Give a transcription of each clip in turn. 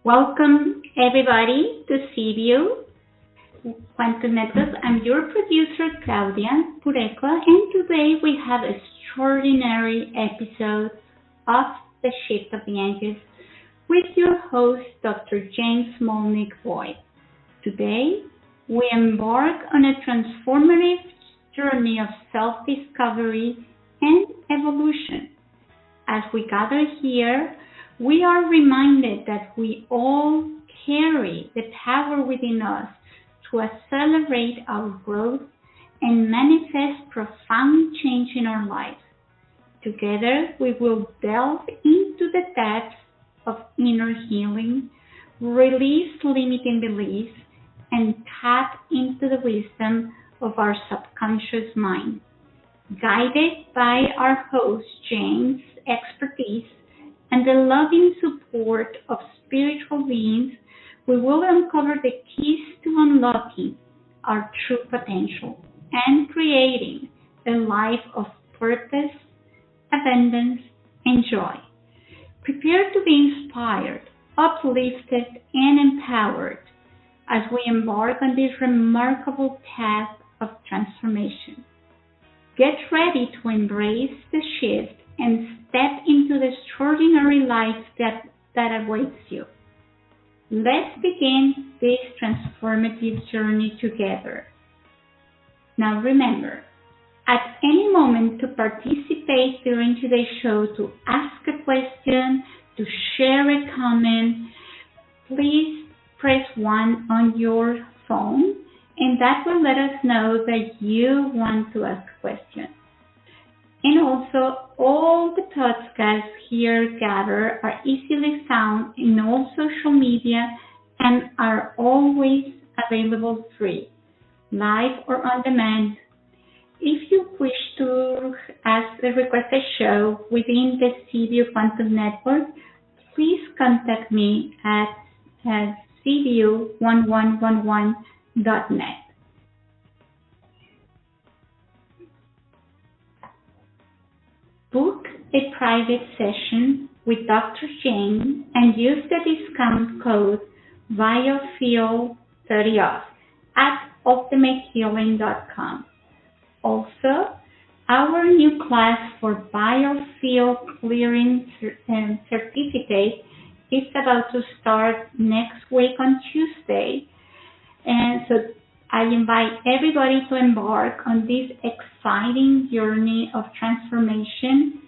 Welcome everybody to CBU Quantum Methods. I'm your producer Claudia Purecla, and today we have an extraordinary episode of The Shift of the Ages with your host Dr. James Smolnik Boyd. Today we embark on a transformative journey of self-discovery and evolution. As we gather here, we are reminded that we all carry the power within us to accelerate our growth and manifest profound change in our lives. Together, we will delve into the depths of inner healing, release limiting beliefs, and tap into the wisdom of our subconscious mind. Guided by our host, James' expertise, and the loving support of spiritual beings, we will uncover the keys to unlocking our true potential and creating a life of purpose, abundance, and joy. Prepare to be inspired, uplifted, and empowered as we embark on this remarkable path of transformation. Get ready to embrace the shift and step into the extraordinary life that awaits you. Let's begin this transformative journey together. Now remember, at any moment to participate during today's show, to ask a question, to share a comment, please press 1 on your phone, and that will let us know that you want to ask a question. And also, all the podcasts here gathered are easily found in all social media and are always available free, live or on demand. If you wish to request a show within the CBU Quantum Network, please contact me at cbu1111.net. Book a private session with Dr. Jane and use the discount code BioFeel30 at ultimatehealing.com. Also, our new class for Biofield Clearing Certificate is about to start next week on Tuesday. And so I invite everybody to embark on this exciting journey of transformation.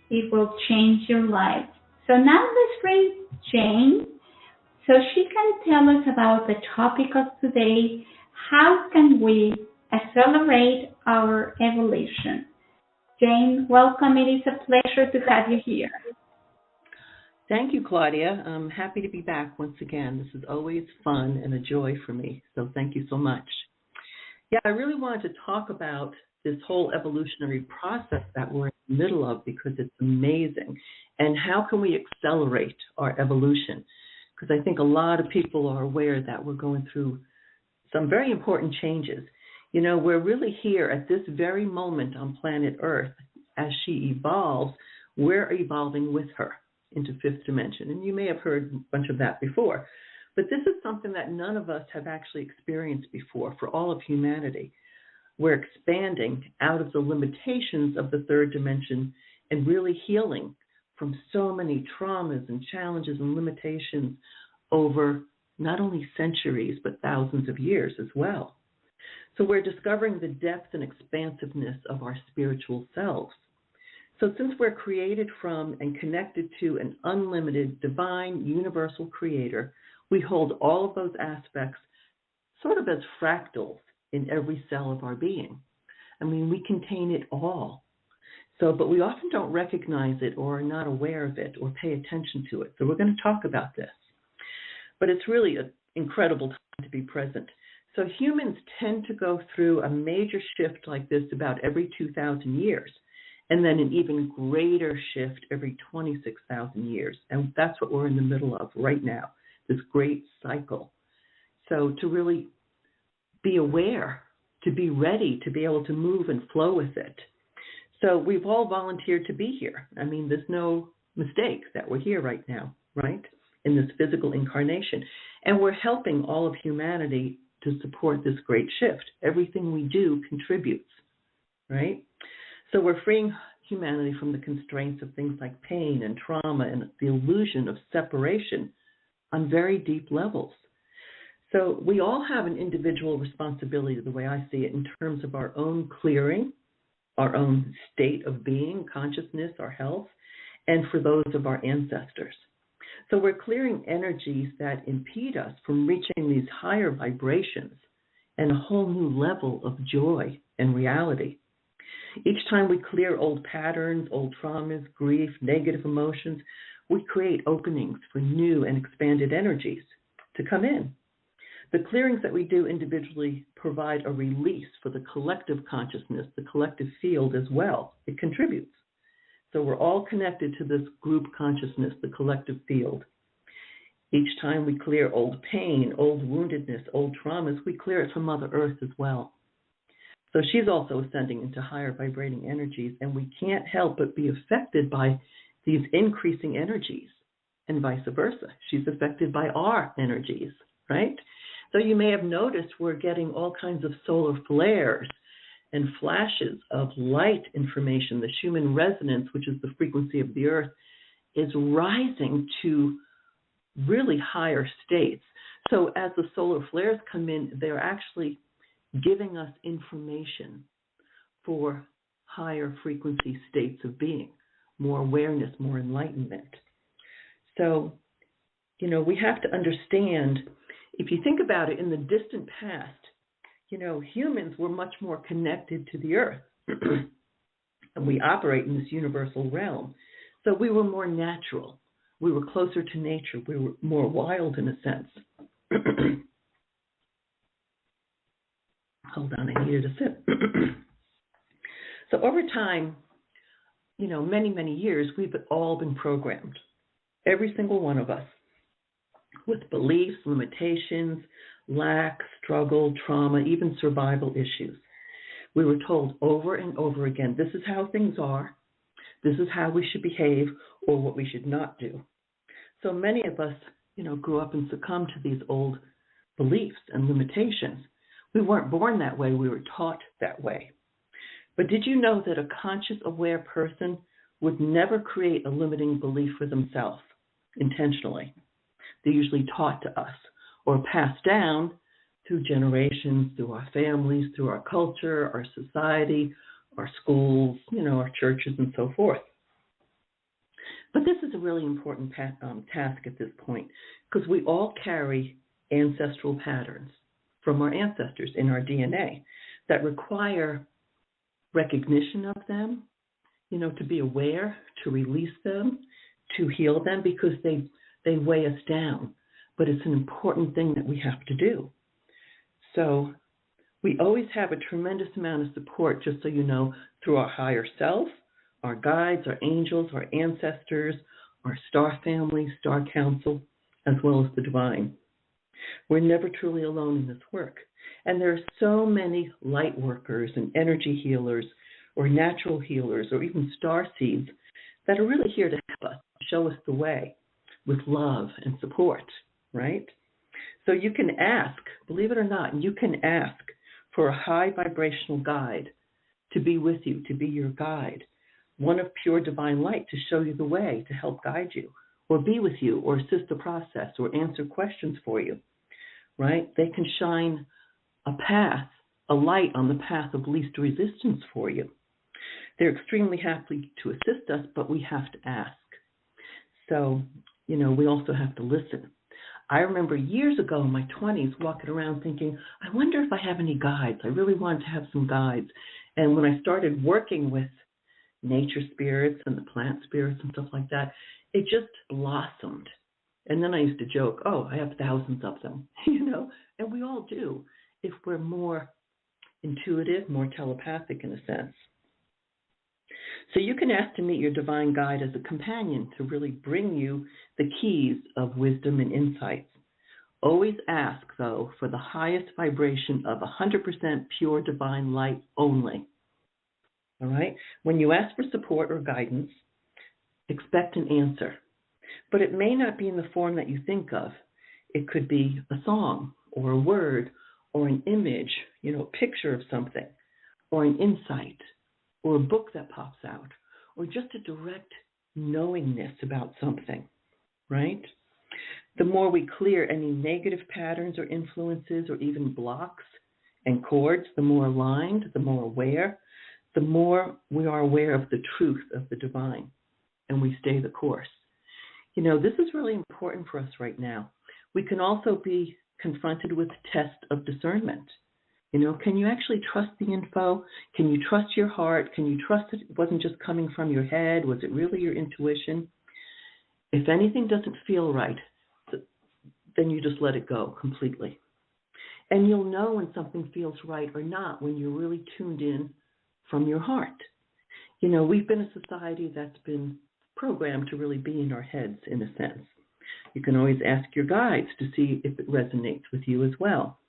It will change your life. So now let's bring Jane so she can tell us about the topic of today. How can we accelerate our evolution? Jane, welcome. It is a pleasure to have you here. Thank you, Claudia. I'm happy to be back once again. This is always fun and a joy for me, so thank you so much. Yeah, I really wanted to talk about this whole evolutionary process that we're in the middle of because it's amazing, and how can we accelerate our evolution? Because I think a lot of people are aware that we're going through some very important changes. You know, we're really here at this very moment on planet Earth. As she evolves, we're evolving with her into fifth dimension. And you may have heard a bunch of that before. But this is something that none of us have actually experienced before for all of humanity. We're expanding out of the limitations of the third dimension and really healing from so many traumas and challenges and limitations over not only centuries, but thousands of years as well. So we're discovering the depth and expansiveness of our spiritual selves. So since we're created from and connected to an unlimited, divine, universal creator, we hold all of those aspects sort of as fractals in every cell of our being. I mean, we contain it all. So, but we often don't recognize it or are not aware of it or pay attention to it. So we're going to talk about this. But it's really an incredible time to be present. So humans tend to go through a major shift like this about every 2,000 years. And then an even greater shift every 26,000 years. And that's what we're in the middle of right now, this great cycle. So to really be aware, to be ready, to be able to move and flow with it. So we've all volunteered to be here. I mean, there's no mistake that we're here right now, right? in this physical incarnation. And we're helping all of humanity to support this great shift. Everything we do contributes, right? So we're freeing humanity from the constraints of things like pain and trauma and the illusion of separation on very deep levels. So we all have an individual responsibility, the way I see it, in terms of our own clearing, our own state of being, consciousness, our health, and for those of our ancestors. So we're clearing energies that impede us from reaching these higher vibrations and a whole new level of joy and reality. Each time we clear old patterns, old traumas, grief, negative emotions, we create openings for new and expanded energies to come in. The clearings that we do individually provide a release for the collective consciousness, the collective field as well. It contributes. So we're all connected to this group consciousness, the collective field. Each time we clear old pain, old woundedness, old traumas, we clear it from Mother Earth as well. So she's also ascending into higher vibrating energies, and we can't help but be affected by these increasing energies, and vice versa. She's affected by our energies, right? So you may have noticed we're getting all kinds of solar flares and flashes of light information. The Schumann resonance, which is the frequency of the Earth, is rising to really higher states. So as the solar flares come in, they're actually giving us information for higher frequency states of being, more awareness, more enlightenment. So, we have to understand, if you think about it, in the distant past, humans were much more connected to the Earth. And we operate in this universal realm. So we were more natural. We were closer to nature. We were more wild in a sense. Hold on, I needed a sip. So over time, many, many years, we've all been programmed, every single one of us, with beliefs, limitations, lack, struggle, trauma, even survival issues. We were told over and over again, this is how things are, this is how we should behave, or what we should not do. So many of us, grew up and succumbed to these old beliefs and limitations. We weren't born that way, we were taught that way. But did you know that a conscious, aware person would never create a limiting belief for themselves intentionally? They're usually taught to us or passed down through generations, through our families, through our culture, our society, our schools, our churches, and so forth. But this is a really important task at this point, because we all carry ancestral patterns from our ancestors in our DNA that require recognition of them, to be aware, to release them, to heal them, because they weigh us down. But it's an important thing that we have to do. So we always have a tremendous amount of support, just so you know, through our higher self, our guides, our angels, our ancestors, our star family, star council, as well as the divine. We're never truly alone in this work. And there are so many light workers and energy healers or natural healers or even star seeds that are really here to help us, show us the way with love and support, right? So you can ask, believe it or not, you can ask for a high vibrational guide to be with you, to be your guide, one of pure divine light to show you the way, to help guide you, or be with you, or assist the process, or answer questions for you, right? They can shine a path, a light on the path of least resistance for you. They're extremely happy to assist us, but we have to ask. So, we also have to listen. I remember years ago in my 20s walking around thinking, I wonder if I have any guides. I really wanted to have some guides. And when I started working with nature spirits and the plant spirits and stuff like that, it just blossomed. And then I used to joke, I have thousands of them, and we all do, if we're more intuitive, more telepathic in a sense. So you can ask to meet your divine guide as a companion to really bring you the keys of wisdom and insights. Always ask, though, for the highest vibration of 100% pure divine light only. All right? When you ask for support or guidance, expect an answer. But it may not be in the form that you think of. It could be a song or a word or an image, a picture of something, or an insight, or a book that pops out, or just a direct knowingness about something, right? The more we clear any negative patterns or influences or even blocks and cords, the more aligned, the more aware, the more we are aware of the truth of the divine, and we stay the course. This is really important for us right now. We can also be confronted with test of discernment. Can you actually trust the info? Can you trust your heart? Can you trust that it wasn't just coming from your head? Was it really your intuition? If anything doesn't feel right, then you just let it go completely. And you'll know when something feels right or not when you're really tuned in from your heart. We've been a society that's been programmed to really be in our heads, in a sense. You can always ask your guides to see if it resonates with you as well.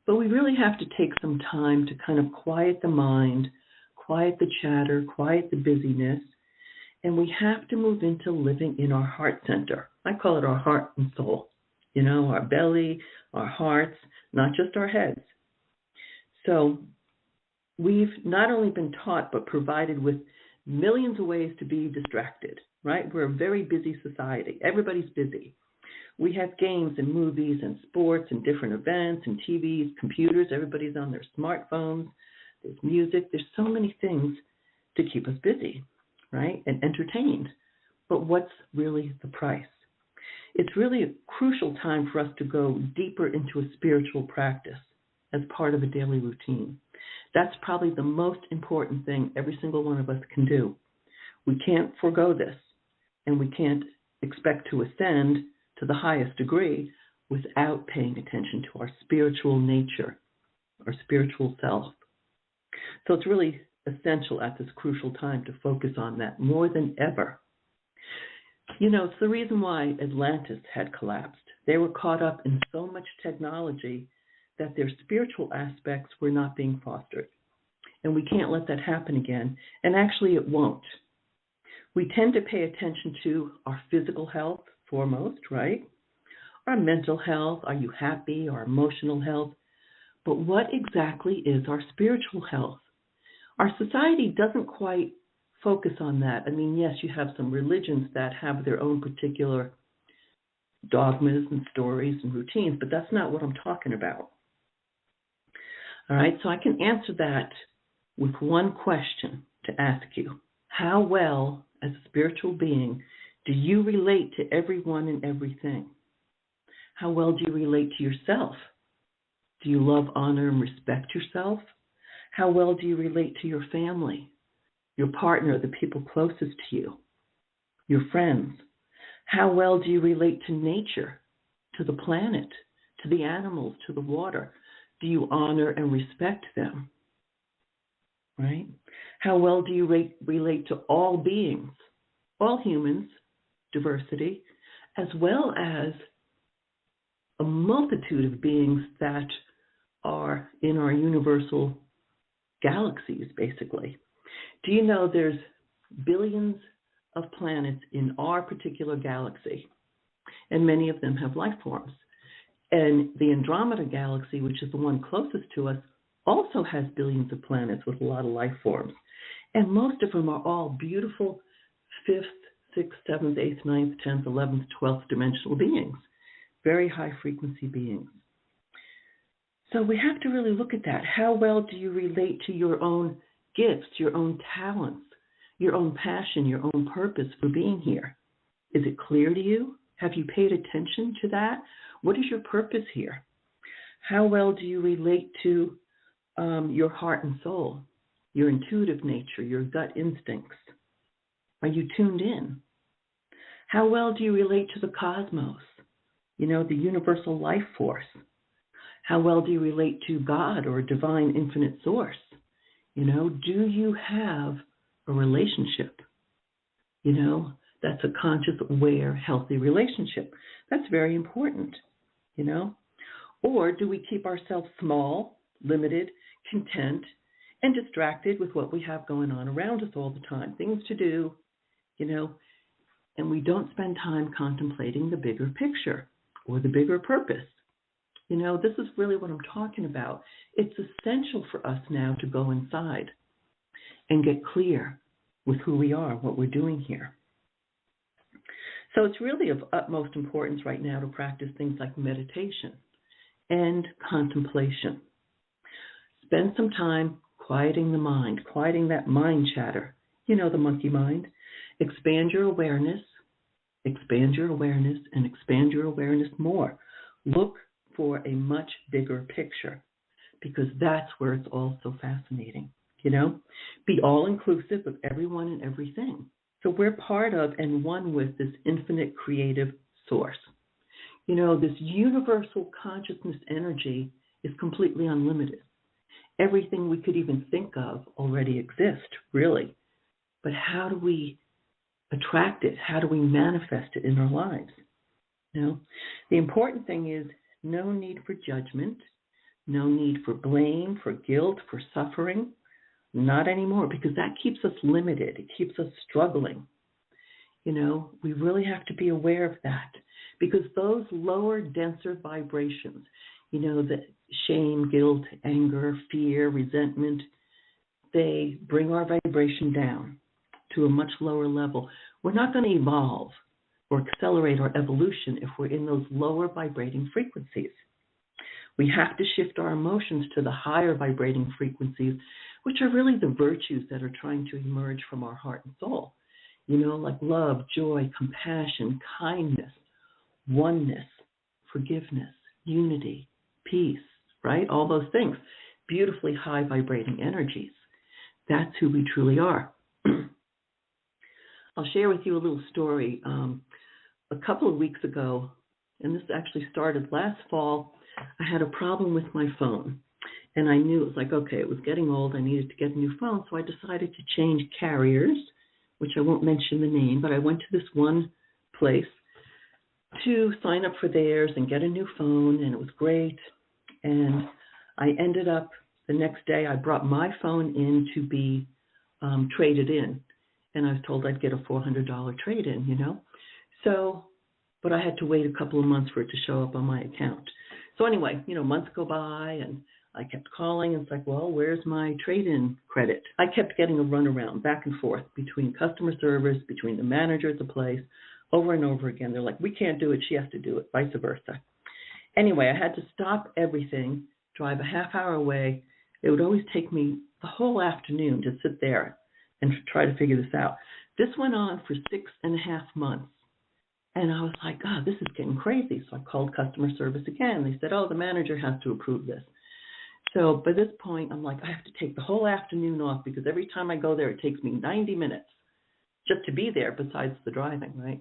But we really have to take some time to kind of quiet the mind, quiet the chatter, quiet the busyness, and we have to move into living in our heart center. I call it our heart and soul. Our belly, our hearts, not just our heads. So we've not only been taught, but provided with millions of ways to be distracted, right? We're a very busy society. Everybody's busy. We have games and movies and sports and different events and TVs, computers. Everybody's on their smartphones. There's music. There's so many things to keep us busy, right? And entertained. But what's really the price? It's really a crucial time for us to go deeper into a spiritual practice as part of a daily routine. That's probably the most important thing every single one of us can do. We can't forego this, and we can't expect to ascend to the highest degree without paying attention to our spiritual nature, our spiritual self. So it's really essential at this crucial time to focus on that more than ever. It's the reason why Atlantis had collapsed. They were caught up in so much technology that their spiritual aspects were not being fostered. And we can't let that happen again. And actually, it won't. We tend to pay attention to our physical health foremost, right? Our mental health, are you happy, our emotional health. But what exactly is our spiritual health? Our society doesn't quite focus on that. I mean, yes, you have some religions that have their own particular dogmas and stories and routines, but that's not what I'm talking about. All right, so I can answer that with one question to ask you. How well, as a spiritual being, do you relate to everyone and everything? How well do you relate to yourself? Do you love, honor, and respect yourself? How well do you relate to your family, your partner, the people closest to you, your friends? How well do you relate to nature, to the planet, to the animals, to the water? Do you honor and respect them? Right? How well do you relate to all beings, all humans, diversity, as well as a multitude of beings that are in our universal galaxies, basically? Do you know there's billions of planets in our particular galaxy, and many of them have life forms? And the Andromeda galaxy, which is the one closest to us, also has billions of planets with a lot of life forms. And most of them are all beautiful 5th, 6th, 7th, 8th, 9th, 10th, 11th, 12th dimensional beings, very high frequency beings. So we have to really look at that. How well do you relate to your own gifts, your own talents, your own passion, your own purpose for being here? Is it clear to you? Have you paid attention to that? What is your purpose here? How well do you relate to your heart and soul, your intuitive nature, your gut instincts? Are you tuned in? How well do you relate to the cosmos, the universal life force? How well do you relate to God or a divine infinite source? Do you have a relationship? That's a conscious, aware, healthy relationship. That's very important, Or do we keep ourselves small, limited, content, and distracted with what we have going on around us all the time? Things to do, and we don't spend time contemplating the bigger picture or the bigger purpose. This is really what I'm talking about. It's essential for us now to go inside and get clear with who we are, what we're doing here. So it's really of utmost importance right now to practice things like meditation and contemplation. Spend some time quieting the mind, quieting that mind chatter, the monkey mind. Expand your awareness, and expand your awareness more. Look for a much bigger picture, because that's where it's all so fascinating. Be all-inclusive of everyone and everything. So we're part of and one with this infinite creative source. This universal consciousness energy is completely unlimited. Everything we could even think of already exists, really. But how do we attract it? How do we manifest it in our lives? The important thing is no need for judgment, no need for blame, for guilt, for suffering. Not anymore, because that keeps us limited. It keeps us struggling. We really have to be aware of that, because those lower, denser vibrations, the shame, guilt, anger, fear, resentment, they bring our vibration down to a much lower level. We're not going to evolve or accelerate our evolution if we're in those lower vibrating frequencies. We have to shift our emotions to the higher vibrating frequencies, which are really the virtues that are trying to emerge from our heart and soul. Like love, joy, compassion, kindness, oneness, forgiveness, unity, peace, right? All those things. Beautifully high vibrating energies. That's who we truly are. I'll share with you a little story. A couple of weeks ago, and this actually started last fall, I had a problem with my phone. And I knew it was like, okay, it was getting old. I needed to get a new phone. So I decided to change carriers, which I won't mention the name, but I went to this one place to sign up for theirs and get a new phone, and it was great. And I ended up, the next day, I brought my phone in to be traded in. And I was told I'd get a $400 trade-in, So, but I had to wait a couple of months for it to show up on my account. So anyway, months go by, and I kept calling, and it's like, well, where's my trade-in credit? I kept getting a runaround back and forth between customer service, between the manager at the place, over and over again. They're like, we can't do it, she has to do it, vice versa. Anyway, I had to stop everything, drive a half hour away. It would always take me the whole afternoon to sit there and try to figure this out. This went on for 6.5 months. And I was like, God, this is getting crazy. So I called customer service again. They said, oh, the manager has to approve this. So by this point, I'm like, I have to take the whole afternoon off, because every time I go there, it takes me 90 minutes just to be there besides the driving, right?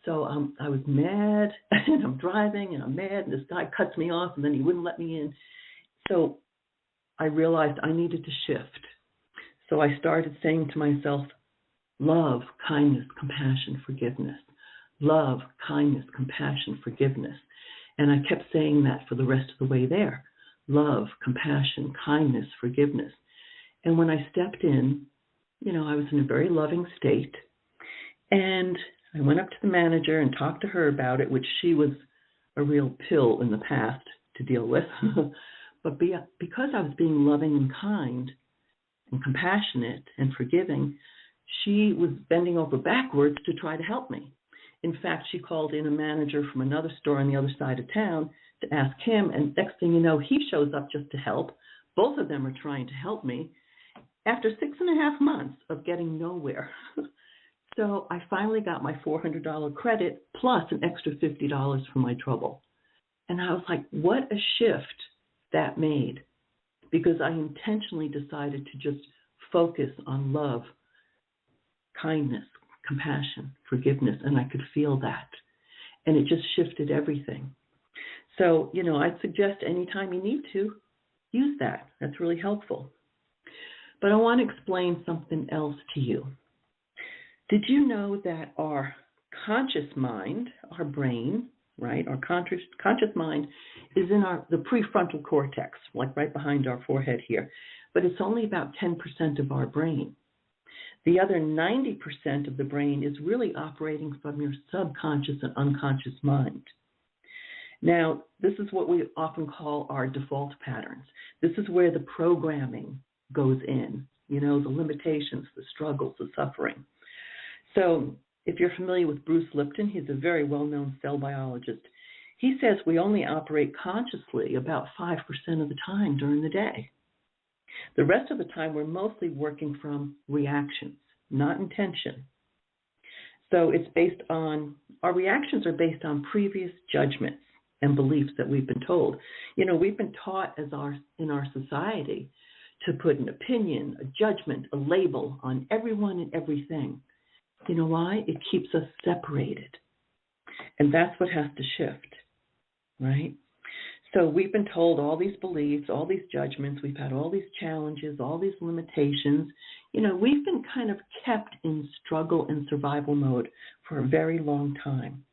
So I was mad, and I'm driving, and I'm mad, and this guy cuts me off, and then he wouldn't let me in. So I realized I needed to shift. So I started saying to myself, love, kindness, compassion, forgiveness. Love, kindness, compassion, forgiveness. And I kept saying that for the rest of the way there. Love, compassion, kindness, forgiveness. And when I stepped in, I was in a very loving state. And I went up to the manager and talked to her about it, which she was a real pill in the past to deal with. But because I was being loving and kind and compassionate and forgiving, she was bending over backwards to try to help me. In fact, she called in a manager from another store on the other side of town to ask him, and next thing you know, he shows up just to help. Both of them are trying to help me after 6.5 months of getting nowhere. So I finally got my $400 credit plus an extra $50 for my trouble. And I was like, what a shift that made, because I intentionally decided to just focus on love, kindness, compassion, forgiveness, and I could feel that. And it just shifted everything. So, I'd suggest anytime you need to, use that. That's really helpful. But I want to explain something else to you. Did you know that our conscious mind, our brain, right, our conscious mind is in the prefrontal cortex, like right behind our forehead here, but it's only about 10% of our brain. The other 90% of the brain is really operating from your subconscious and unconscious mind. Now, this is what we often call our default patterns. This is where the programming goes in, the limitations, the struggles, the suffering. So if you're familiar with Bruce Lipton, he's a very well-known cell biologist. He says we only operate consciously about 5% of the time during the day. The rest of the time, we're mostly working from reactions, not intention. So our reactions are based on previous judgments and beliefs that we've been told. We've been taught in our society to put an opinion, a judgment, a label on everyone and everything. You know why? It keeps us separated. And that's what has to shift, right? So we've been told all these beliefs, all these judgments, we've had all these challenges, all these limitations. We've been kind of kept in struggle and survival mode for a very long time.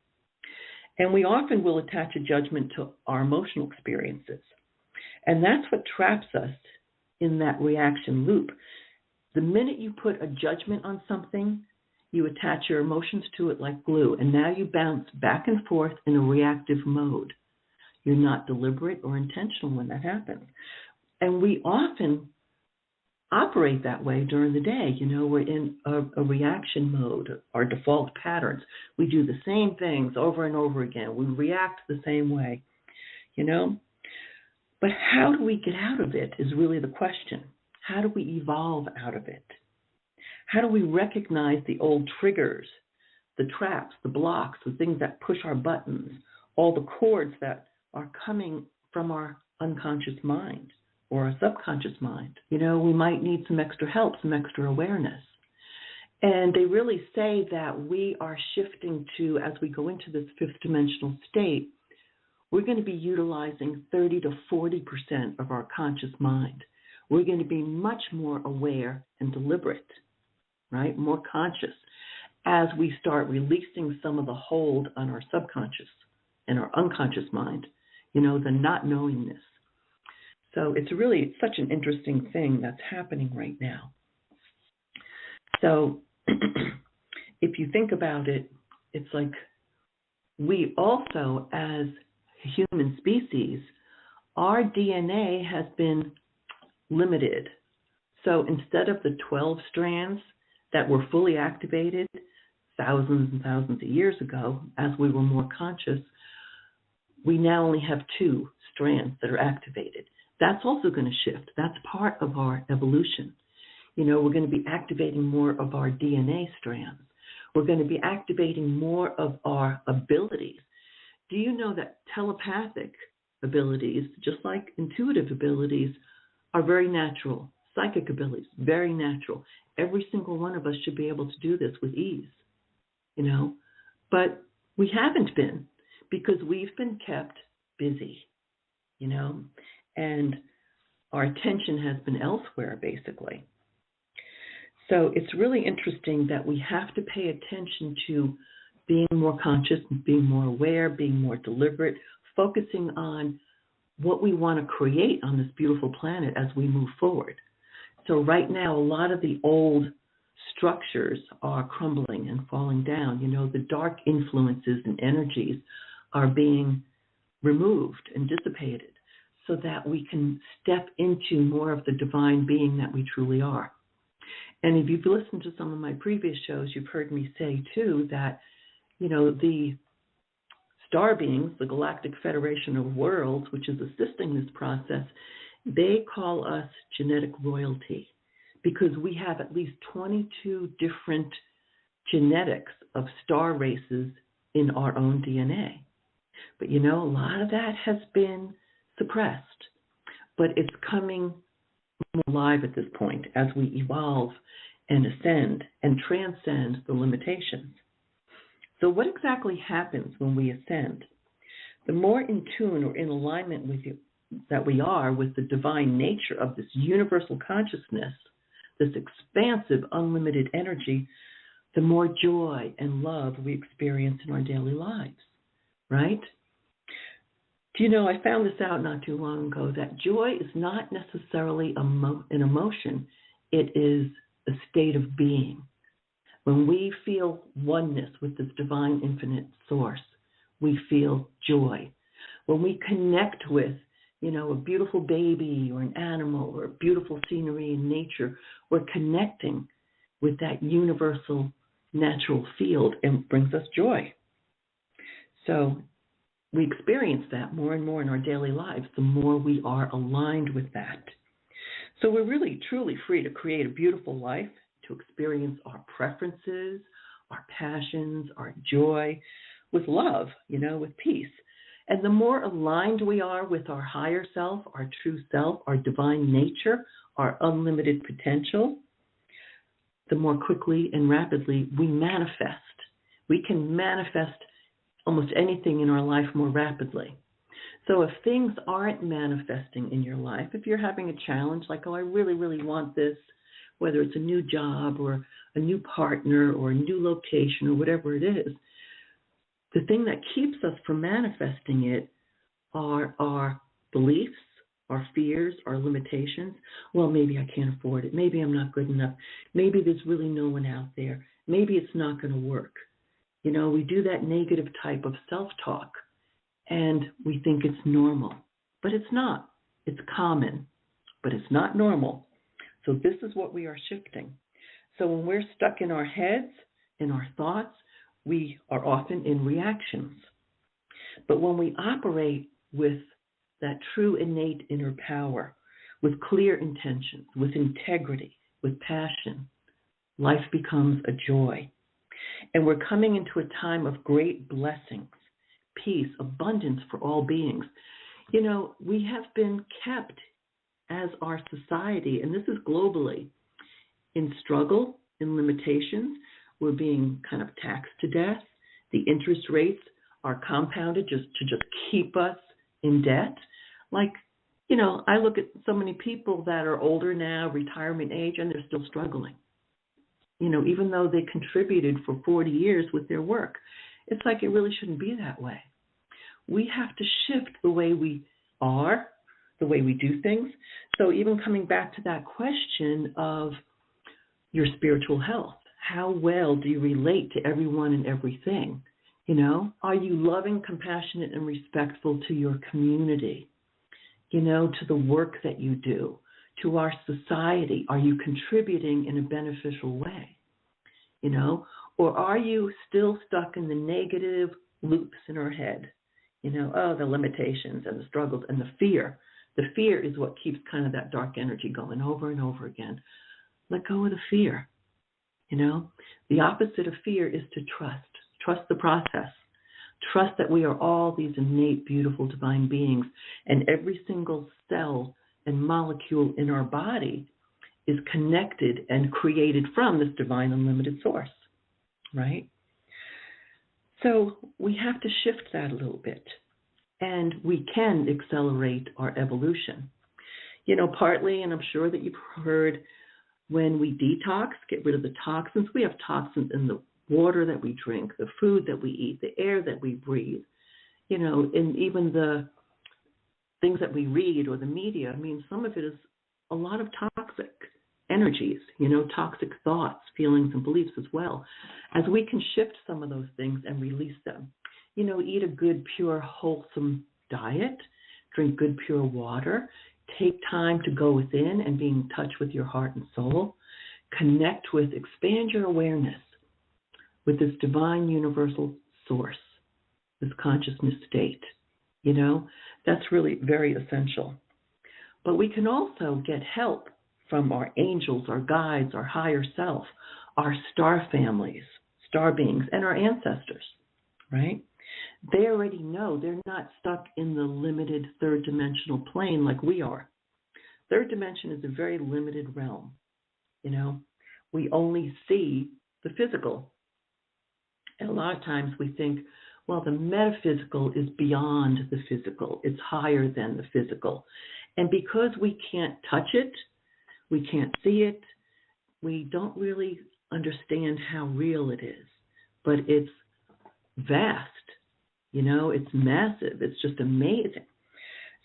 And we often will attach a judgment to our emotional experiences. And that's what traps us in that reaction loop. The minute you put a judgment on something, you attach your emotions to it like glue, and now you bounce back and forth in a reactive mode. You're not deliberate or intentional when that happens. And we often operate that way during the day. We're in a reaction mode, our default patterns. We do the same things over and over again. We react the same way, But how do we get out of it is really the question. How do we evolve out of it? How do we recognize the old triggers, the traps, the blocks, the things that push our buttons, all the cords that are coming from our unconscious mind or our subconscious mind? We might need some extra help, some extra awareness. And they really say that we are shifting to, as we go into this fifth dimensional state, we're going to be utilizing 30 to 40% of our conscious mind. We're going to be much more aware and deliberate, right? More conscious as we start releasing some of the hold on our subconscious and our unconscious mind, the not knowingness. So it's really such an interesting thing that's happening right now. So if you think about it, it's like we also, as human species, our DNA has been limited. So instead of the 12 strands that were fully activated thousands and thousands of years ago, as we were more conscious, we now only have 2 strands that are activated. That's also going to shift. That's part of our evolution. We're going to be activating more of our DNA strands. We're going to be activating more of our abilities. Do you know that telepathic abilities, just like intuitive abilities, are very natural? Psychic abilities, very natural. Every single one of us should be able to do this with ease, But we haven't been, because we've been kept busy, and our attention has been elsewhere, basically. So it's really interesting that we have to pay attention to being more conscious, being more aware, being more deliberate, focusing on what we want to create on this beautiful planet as we move forward. So right now, a lot of the old structures are crumbling and falling down. The dark influences and energies are being removed and dissipated so that we can step into more of the divine being that we truly are. And if you've listened to some of my previous shows, you've heard me say, too, that, the star beings, the Galactic Federation of Worlds, which is assisting this process, they call us genetic royalty because we have at least 22 different genetics of star races in our own DNA. But, a lot of that has been suppressed, but it's coming more alive at this point as we evolve and ascend and transcend the limitations. So what exactly happens when we ascend? The more in tune or in alignment with you that we are with the divine nature of this universal consciousness, this expansive, unlimited energy, the more joy and love we experience in our daily lives, right? Do you know, I found this out not too long ago, that joy is not necessarily an emotion. It is a state of being. When we feel oneness with this divine infinite source, we feel joy. When we connect with, a beautiful baby or an animal or beautiful scenery in nature, we're connecting with that universal natural field, and it brings us joy. So we experience that more and more in our daily lives, the more we are aligned with that. So we're really, truly free to create a beautiful life, to experience our preferences, our passions, our joy, with love, with peace. And the more aligned we are with our higher self, our true self, our divine nature, our unlimited potential, the more quickly and rapidly we manifest. We can manifest almost anything in our life more rapidly. So if things aren't manifesting in your life, if you're having a challenge like, I really, really want this, whether it's a new job or a new partner or a new location or whatever it is, the thing that keeps us from manifesting it are our beliefs, our fears, our limitations. Well, maybe I can't afford it. Maybe I'm not good enough. Maybe there's really no one out there. Maybe it's not going to work. We do that negative type of self-talk, and we think it's normal. But it's not. It's common, but it's not normal. So this is what we are shifting. So when we're stuck in our heads, in our thoughts, we are often in reactions. But when we operate with that true innate inner power, with clear intentions, with integrity, with passion, life becomes a joy. And we're coming into a time of great blessings, peace, abundance for all beings. We have been kept as our society, and this is globally, in struggle, in limitations. We're being kind of taxed to death. The interest rates are compounded just to keep us in debt. I look at so many people that are older now, retirement age, and they're still struggling. Even though they contributed for 40 years with their work. It's like it really shouldn't be that way. We have to shift the way we are, the way we do things. So even coming back to that question of your spiritual health, how well do you relate to everyone and everything? Are you loving, compassionate, and respectful to your community? To the work that you do, to our society? Are you contributing in a beneficial way? Or are you still stuck in the negative loops in our head? The limitations and the struggles and the fear. The fear is what keeps kind of that dark energy going over and over again. Let go of the fear. The opposite of fear is to trust. Trust the process. Trust that we are all these innate, beautiful, divine beings, and every single cell and molecule in our body is connected and created from this divine unlimited source, right? So we have to shift that a little bit, and we can accelerate our evolution. Partly, and I'm sure that you've heard, when we detox, get rid of the toxins, we have toxins in the water that we drink, the food that we eat, the air that we breathe, and even the things that we read or the media. Some of it is a lot of toxic energies, toxic thoughts, feelings, and beliefs as well. As we can shift some of those things and release them, eat a good, pure, wholesome diet, drink good, pure water, take time to go within and be in touch with your heart and soul, expand your awareness with this divine universal source, this consciousness state. That's really very essential. But we can also get help from our angels, our guides, our higher self, our star families, star beings, and our ancestors, right? They already know. They're not stuck in the limited third dimensional plane like we are. Third dimension is a very limited realm. We only see the physical. And a lot of times we think, well, the metaphysical is beyond the physical. It's higher than the physical. And because we can't touch it, we can't see it, we don't really understand how real it is. But it's vast, it's massive. It's just amazing.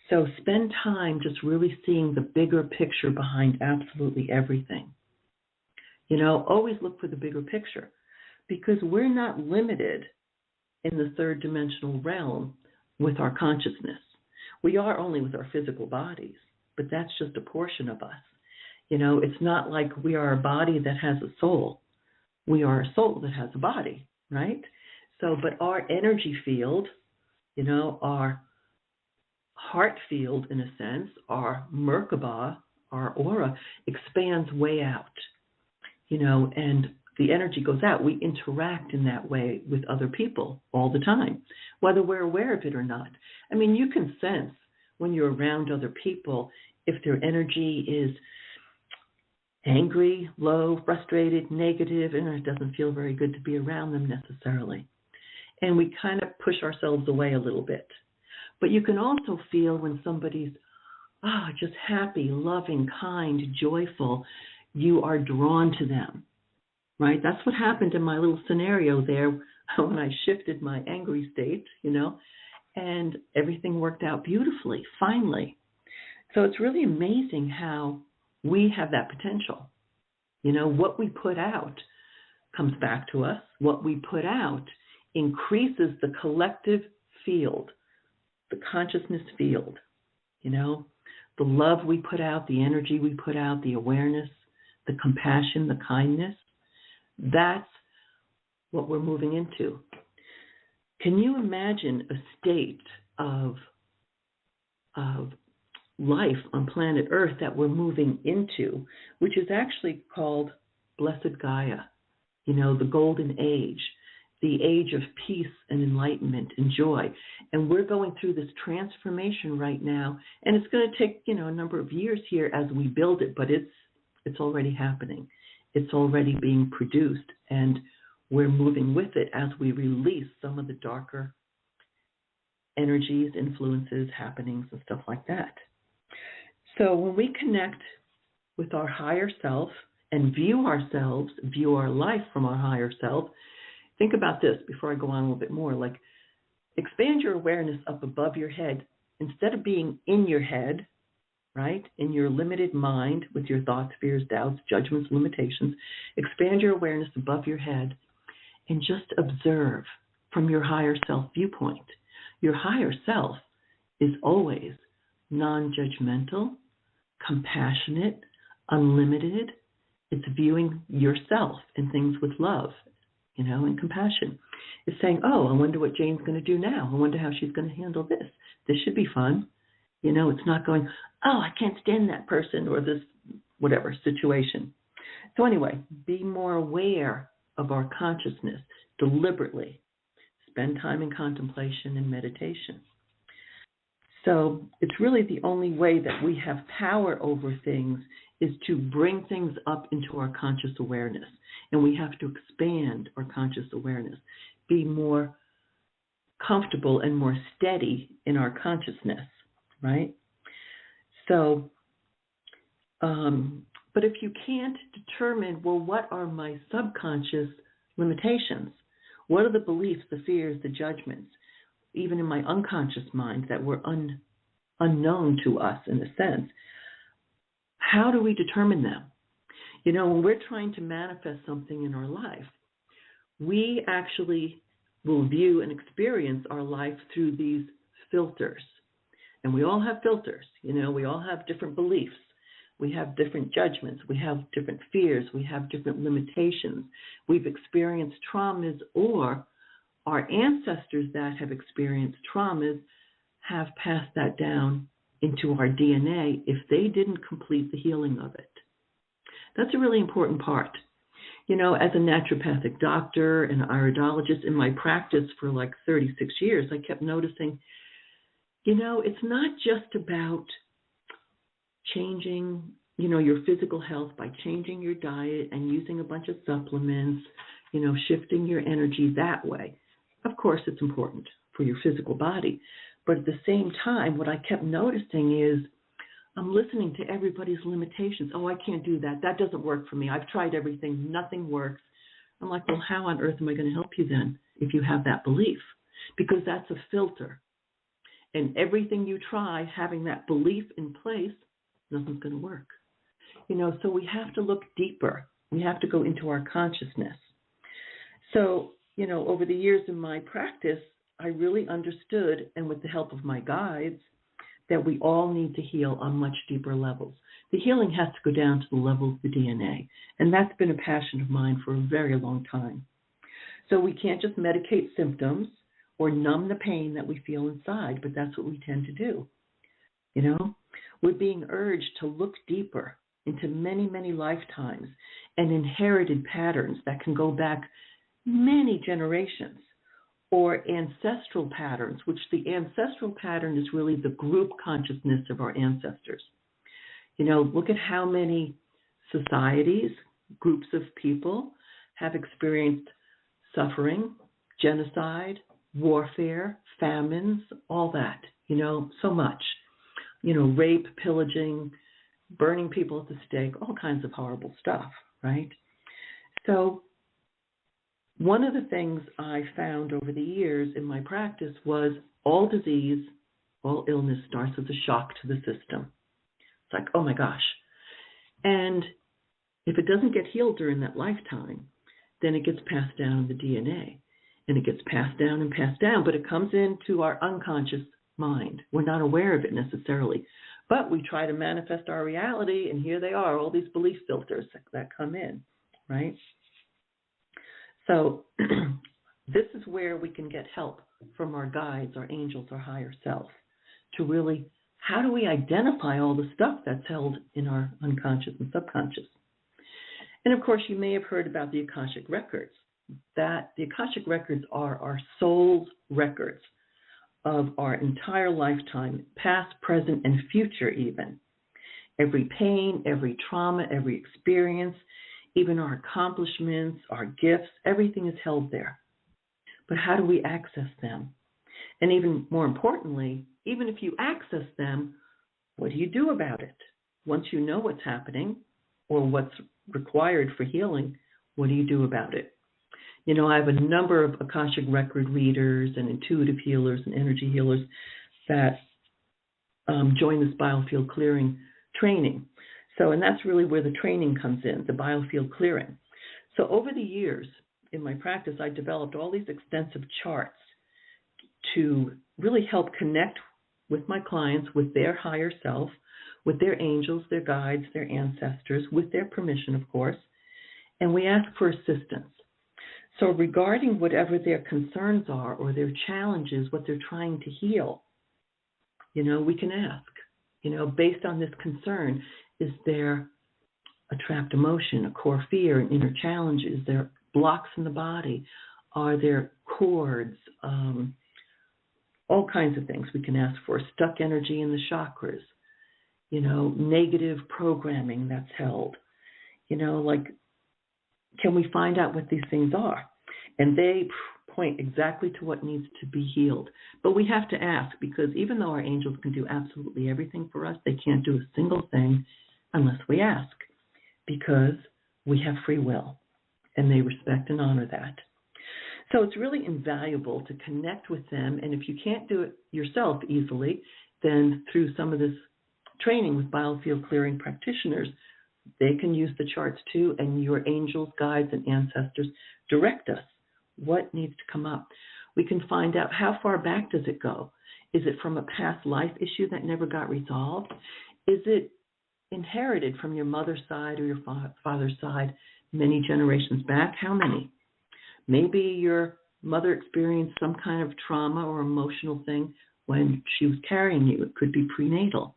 So spend time just really seeing the bigger picture behind absolutely everything. Always look for the bigger picture, because we're not limited in the third dimensional realm with our consciousness. We are only with our physical bodies, but that's just a portion of us. It's not like we are a body that has a soul. We are a soul that has a body, right? So, but our energy field, our heart field, in a sense, our Merkaba, our aura, expands way out, and the energy goes out. We interact in that way with other people all the time, whether we're aware of it or not. I mean, you can sense when you're around other people if their energy is angry, low, frustrated, negative, and it doesn't feel very good to be around them necessarily. And we kind of push ourselves away a little bit. But you can also feel when somebody's just happy, loving, kind, joyful, you are drawn to them, right? That's what happened in my little scenario there when I shifted my angry state, and everything worked out beautifully, finally. So it's really amazing how we have that potential. What we put out comes back to us. What we put out increases the collective field, the consciousness field, the love we put out, the energy we put out, the awareness, the compassion, the kindness. That's what we're moving into. Can you imagine a state of life on planet Earth that we're moving into, which is actually called Blessed Gaia, the golden age, the age of peace and enlightenment and joy. And we're going through this transformation right now, and it's going to take, a number of years here as we build it, but it's already happening. It's already being produced, and we're moving with it as we release some of the darker energies, influences, happenings, and stuff like that. So when we connect with our higher self and view our life from our higher self, think about this before I go on a little bit more, like expand your awareness up above your head. Instead of being in your head, right, in your limited mind with your thoughts, fears, doubts, judgments, limitations, expand your awareness above your head and just observe from your higher self viewpoint. Your higher self is always non-judgmental, compassionate, unlimited. It's viewing yourself and things with love, and compassion. It's saying, I wonder what Jane's going to do now. I wonder how she's going to handle this. This should be fun. It's not going, I can't stand that person or this whatever situation. So anyway, be more aware of our consciousness deliberately. Spend time in contemplation and meditation. So it's really the only way that we have power over things is to bring things up into our conscious awareness. And we have to expand our conscious awareness, be more comfortable and more steady in our consciousness, right? So, but if you can't determine, what are my subconscious limitations? What are the beliefs, the fears, the judgments, even in my unconscious mind that were unknown to us in a sense? How do we determine them? When we're trying to manifest something in our life, we actually will view and experience our life through these filters. And we all have filters. We all have different beliefs. We have different judgments. We have different fears. We have different limitations. We've experienced traumas, or our ancestors that have experienced traumas have passed that down into our DNA if they didn't complete the healing of it. That's a really important part. As a naturopathic doctor and Iridologist in my practice for like 36 years, I kept noticing, it's not just about changing, your physical health by changing your diet and using a bunch of supplements, shifting your energy that way. Of course, it's important for your physical body. But at the same time, what I kept noticing is I'm listening to everybody's limitations. I can't do that. That doesn't work for me. I've tried everything. Nothing works. I'm like, well, how on earth am I going to help you then if you have that belief? Because that's a filter. And everything you try, having that belief in place, nothing's going to work. So we have to look deeper We have to go into our consciousness. So, over the years in my practice, I really understood, and with the help of my guides, that we all need to heal on much deeper levels. The healing has to go down to the level of the DNA, and that's been a passion of mine for a very long time. So we can't just medicate symptoms or numb the pain that we feel inside, but that's what we tend to do. We're being urged to look deeper into many, many lifetimes and inherited patterns that can go back many generations, or ancestral patterns, which the ancestral pattern is really the group consciousness of our ancestors. Look at how many societies, groups of people have experienced suffering, genocide, warfare, famines, all that, so much. Rape, pillaging, burning people at the stake, all kinds of horrible stuff, right? So one of the things I found over the years in my practice was all disease, all illness starts as a shock to the system. It's like, oh my gosh. And if it doesn't get healed during that lifetime, then it gets passed down in the DNA. And it gets passed down and passed down, but it comes into our unconscious mind. We're not aware of it necessarily. But we try to manifest our reality, and here they are, all these belief filters that come in, right? So this is where we can get help from our guides, our angels, our higher self, to really, how do we identify all the stuff that's held in our unconscious and subconscious? And of course, you may have heard about the Akashic records. That the Akashic records are our soul's records of our entire lifetime, past, present, and future even. Every pain, every trauma, every experience, even our accomplishments, our gifts, everything is held there. But how do we access them? And even more importantly, even if you access them, what do you do about it? Once you know what's happening or what's required for healing, what do you do about it? I have a number of Akashic record readers and intuitive healers and energy healers that join this biofield clearing training. So, and that's really where the training comes in, the biofield clearing. So over the years in my practice, I developed all these extensive charts to really help connect with my clients, with their higher self, with their angels, their guides, their ancestors, with their permission, of course, and we ask for assistance. So regarding whatever their concerns are or their challenges, what they're trying to heal, we can ask, based on this concern, is there a trapped emotion, a core fear, an inner challenge? Is there blocks in the body? Are there cords? All kinds of things we can ask for. Stuck energy in the chakras, negative programming that's held. Can we find out what these things are? And they point exactly to what needs to be healed. But we have to ask, because even though our angels can do absolutely everything for us, they can't do a single thing unless we ask, because we have free will, and they respect and honor that. So it's really invaluable to connect with them, and if you can't do it yourself easily, then through some of this training with biofield clearing practitioners, they can use the charts too, and your angels, guides, and ancestors direct us what needs to come up. We can find out how far back does it go. Is it from a past life issue that never got resolved? Is it inherited from your mother's side or your father's side many generations back? How many? Maybe your mother experienced some kind of trauma or emotional thing when she was carrying you. It could be prenatal.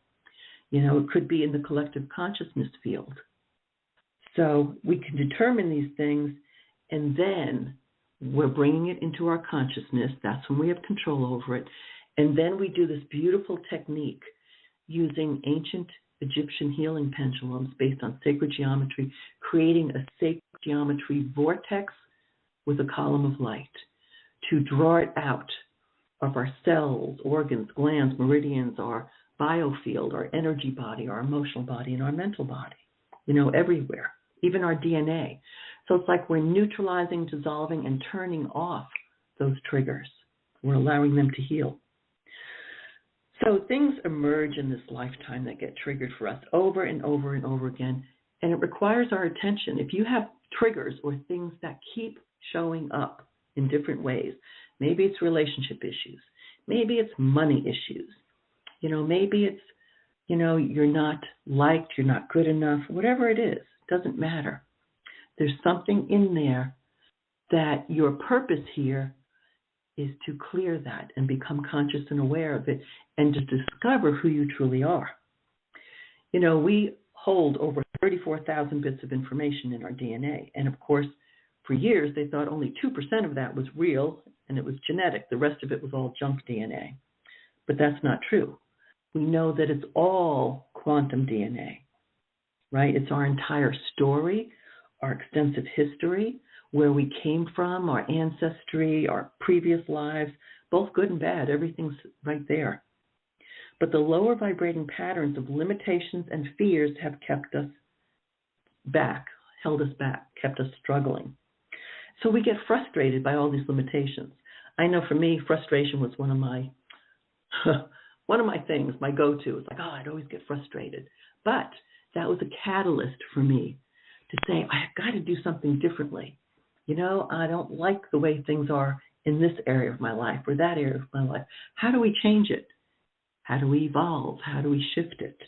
It could be in the collective consciousness field. So we can determine these things, and then we're bringing it into our consciousness. That's when we have control over it. And then we do this beautiful technique using ancient Egyptian healing pendulums based on sacred geometry, creating a sacred geometry vortex with a column of light to draw it out of our cells, organs, glands, meridians, our biofield, our energy body, our emotional body, and our mental body, everywhere, even our DNA. So it's like we're neutralizing, dissolving, and turning off those triggers. We're allowing them to heal. So things emerge in this lifetime that get triggered for us over and over and over again, And it requires our attention. If you have triggers or things that keep showing up in different ways, maybe it's relationship issues, maybe it's money issues, maybe it's, you're not liked, you're not good enough, whatever it is, doesn't matter. There's something in there that your purpose here is to clear that and become conscious and aware of it and to discover who you truly are. We hold over 34,000 bits of information in our DNA. And of course, for years, they thought only 2% of that was real and it was genetic. The rest of it was all junk DNA. But that's not true. We know that it's all quantum DNA, right? It's our entire story, our extensive history, where we came from, our ancestry, our previous lives, both good and bad. Everything's right there. But the lower vibrating patterns of limitations and fears have kept us back, held us back, kept us struggling. So we get frustrated by all these limitations. I know for me, frustration was one of my things, my go-to. It's like, I'd always get frustrated. But that was a catalyst for me to say, I've got to do something differently. I don't like the way things are in this area of my life or that area of my life. How do we change it? How do we evolve? How do we shift it?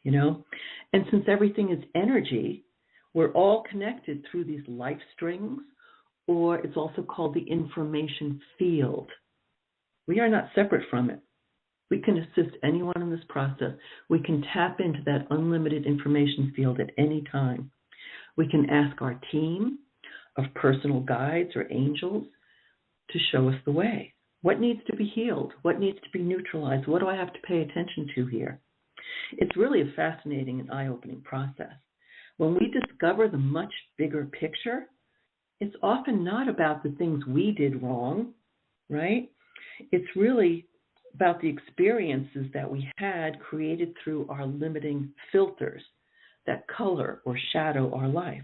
And since everything is energy, we're all connected through these life strings, or it's also called the information field. We are not separate from it. We can assist anyone in this process. We can tap into that unlimited information field at any time. We can ask our team of personal guides or angels to show us the way. What needs to be healed? What needs to be neutralized? What do I have to pay attention to here? It's really a fascinating and eye-opening process. When we discover the much bigger picture, it's often not about the things we did wrong, right? It's really about the experiences that we had created through our limiting filters that color or shadow our life.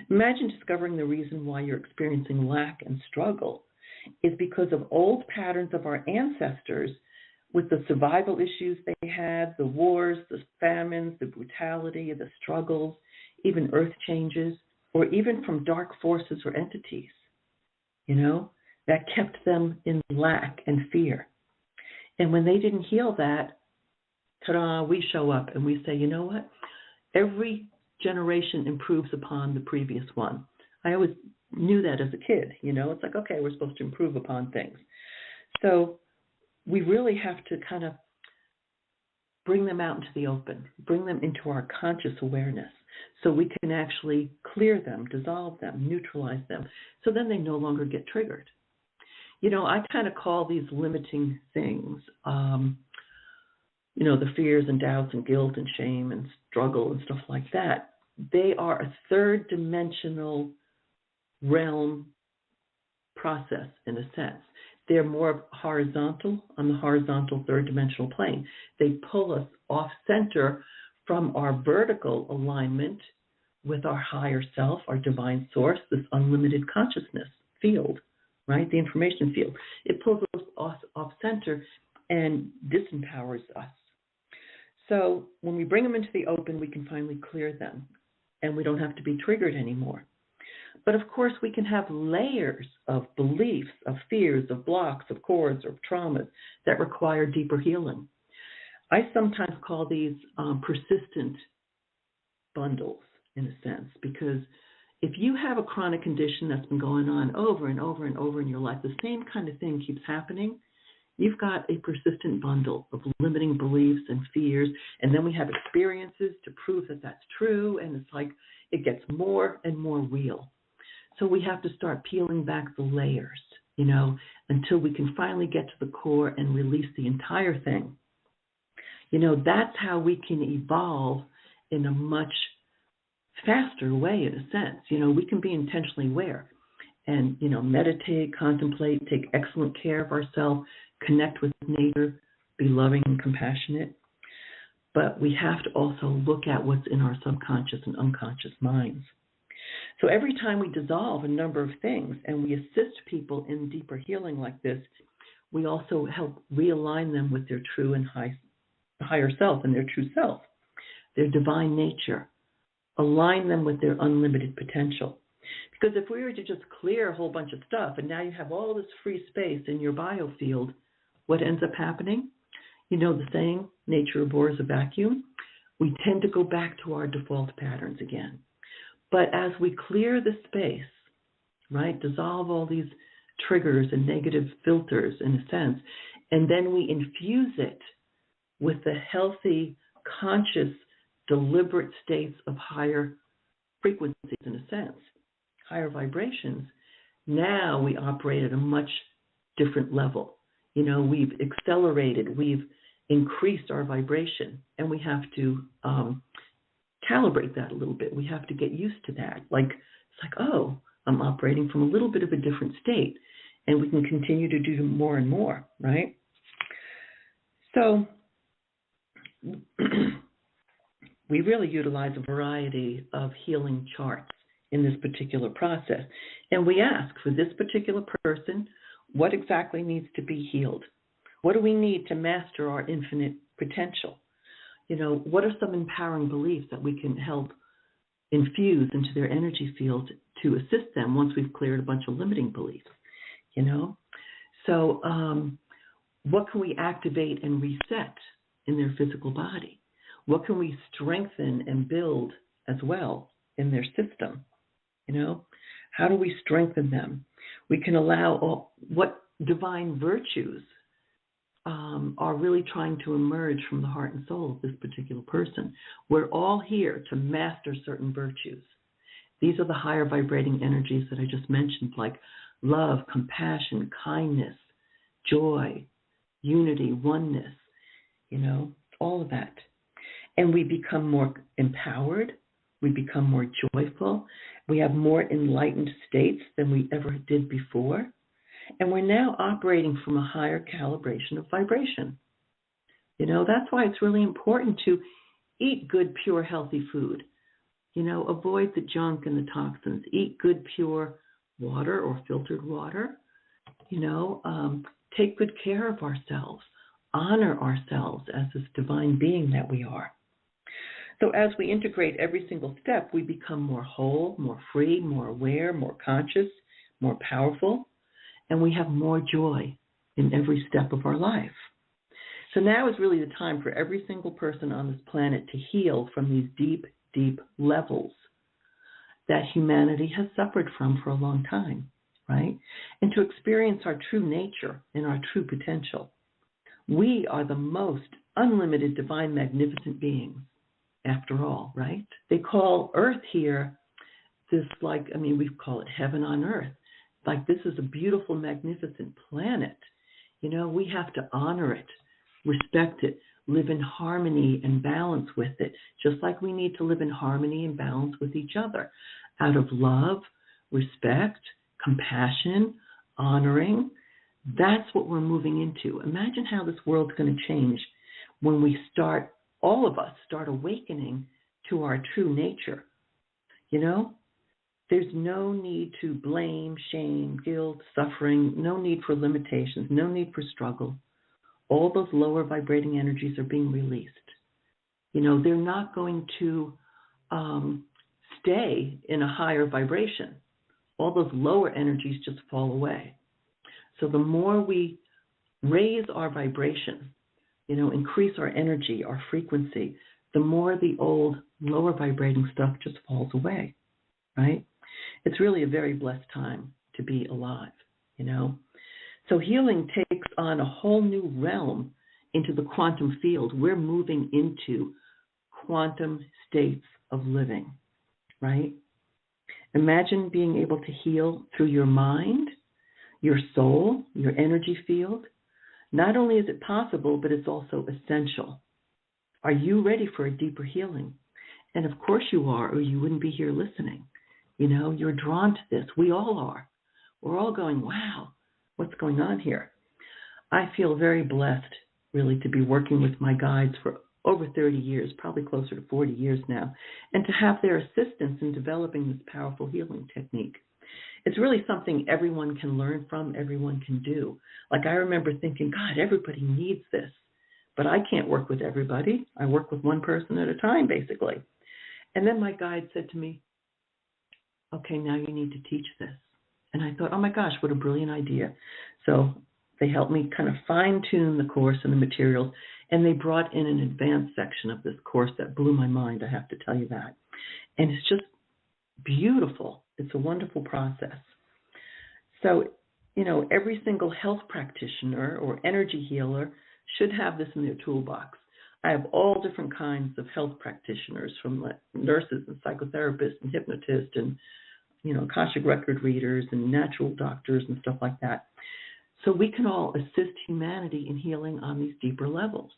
Imagine discovering the reason why you're experiencing lack and struggle is because of old patterns of our ancestors with the survival issues they had, the wars, the famines, the brutality, the struggles, even earth changes, or even from dark forces or entities, that kept them in lack and fear. And when they didn't heal that, ta-da, we show up and we say, you know what? Every generation improves upon the previous one. I always knew that as a kid, it's like, okay, we're supposed to improve upon things. So we really have to kind of bring them out into the open, bring them into our conscious awareness so we can actually clear them, dissolve them, neutralize them, so then they no longer get triggered. I kind of call these limiting things, the fears and doubts and guilt and shame and struggle and stuff like that. They are a third dimensional realm process in a sense. They're more horizontal on the horizontal third dimensional plane. They pull us off center from our vertical alignment with our higher self, our divine source, this unlimited consciousness field, right? The information field. It pulls us off center and disempowers us. So when we bring them into the open, we can finally clear them and we don't have to be triggered anymore. But of course, we can have layers of beliefs, of fears, of blocks, of cords, of traumas that require deeper healing. I sometimes call these persistent bundles, in a sense, because if you have a chronic condition that's been going on over and over and over in your life, the same kind of thing keeps happening, you've got a persistent bundle of limiting beliefs and fears, and then we have experiences to prove that that's true, and it's like it gets more and more real. So we have to start peeling back the layers, until we can finally get to the core and release the entire thing. That's how we can evolve in a much faster way, in a sense. We can be intentionally aware and, meditate, contemplate, take excellent care of ourselves, connect with nature, be loving and compassionate. But we have to also look at what's in our subconscious and unconscious minds. So every time we dissolve a number of things and we assist people in deeper healing like this, we also help realign them with their true and higher self and their true self, their divine nature, align them with their unlimited potential. Because if we were to just clear a whole bunch of stuff and now you have all this free space in your biofield, what ends up happening? You know the saying, nature abhors a vacuum? We tend to go back to our default patterns again. But as we clear the space, right, dissolve all these triggers and negative filters in a sense, and then we infuse it with the healthy, conscious, deliberate states of higher frequencies in a sense, higher vibrations, now we operate at a much different level. You know, we've accelerated, we've increased our vibration, and we have to calibrate that a little bit. We have to get used to that. It's like, oh, I'm operating from a little bit of a different state, and we can continue to do more and more, right? So we really utilize a variety of healing charts in this particular process. And we ask for this particular person, what exactly needs to be healed? What do we need to master our infinite potential? You know, what are some empowering beliefs that we can help infuse into their energy field to assist them once we've cleared a bunch of limiting beliefs, you know? So what can we activate and reset in their physical body? What can we strengthen and build as well in their system? You know, how do we strengthen them? We can allow what divine virtues are really trying to emerge from the heart and soul of this particular person. We're all here to master certain virtues. These are the higher vibrating energies that I just mentioned, like love, compassion, kindness, joy, unity, oneness, you know, all of that. And we become more empowered. We become more joyful. We have more enlightened states than we ever did before. And we're now operating from a higher calibration of vibration. You know, that's why it's really important to eat good, pure, healthy food. You know, avoid the junk and the toxins. Eat good, pure water or filtered water. You know, take good care of ourselves. Honor ourselves as this divine being that we are. So as we integrate every single step, we become more whole, more free, more aware, more conscious, more powerful, and we have more joy in every step of our life. So now is really the time for every single person on this planet to heal from these deep, deep levels that humanity has suffered from for a long time, right? And to experience our true nature and our true potential. We are the most unlimited, divine, magnificent beings, after all, right? They call Earth here this, like, I mean, we call it heaven on earth. Like, this is a beautiful, magnificent planet. You know, we have to honor it, respect it, live in harmony and balance with it, just like we need to live in harmony and balance with each other, out of love, respect, compassion, honoring. That's what we're moving into. Imagine how this world's going to change when we start, all of us start awakening to our true nature. You know, there's no need to blame, shame, guilt, suffering, no need for limitations, no need for struggle. All those lower vibrating energies are being released. You know, they're not going to stay in a higher vibration. All those lower energies just fall away. So the more we raise our vibration, you know, increase our energy, our frequency, the more the old lower vibrating stuff just falls away, right? It's really a very blessed time to be alive, you know. So healing takes on a whole new realm into the quantum field. We're moving into quantum states of living, right? Imagine being able to heal through your mind, your soul, your energy field. Not only is it possible, but it's also essential. Are you ready for a deeper healing? And of course you are, or you wouldn't be here listening. You know, you're drawn to this. We all are. We're all going, wow, what's going on here? I feel very blessed, really, to be working with my guides for over 30 years, probably closer to 40 years now, and to have their assistance in developing this powerful healing technique. It's really something everyone can learn from, everyone can do. Like, I remember thinking, God, everybody needs this, but I can't work with everybody. I work with one person at a time, basically. And then my guide said to me, okay, now you need to teach this. And I thought, oh my gosh, what a brilliant idea. So they helped me kind of fine-tune the course and the materials, and they brought in an advanced section of this course that blew my mind, I have to tell you that. And it's just beautiful. It's a wonderful process. So, every single health practitioner or energy healer should have this in their toolbox. I have all different kinds of health practitioners, from nurses and psychotherapists and hypnotists and, Akashic record readers and natural doctors and stuff like that. So we can all assist humanity in healing on these deeper levels.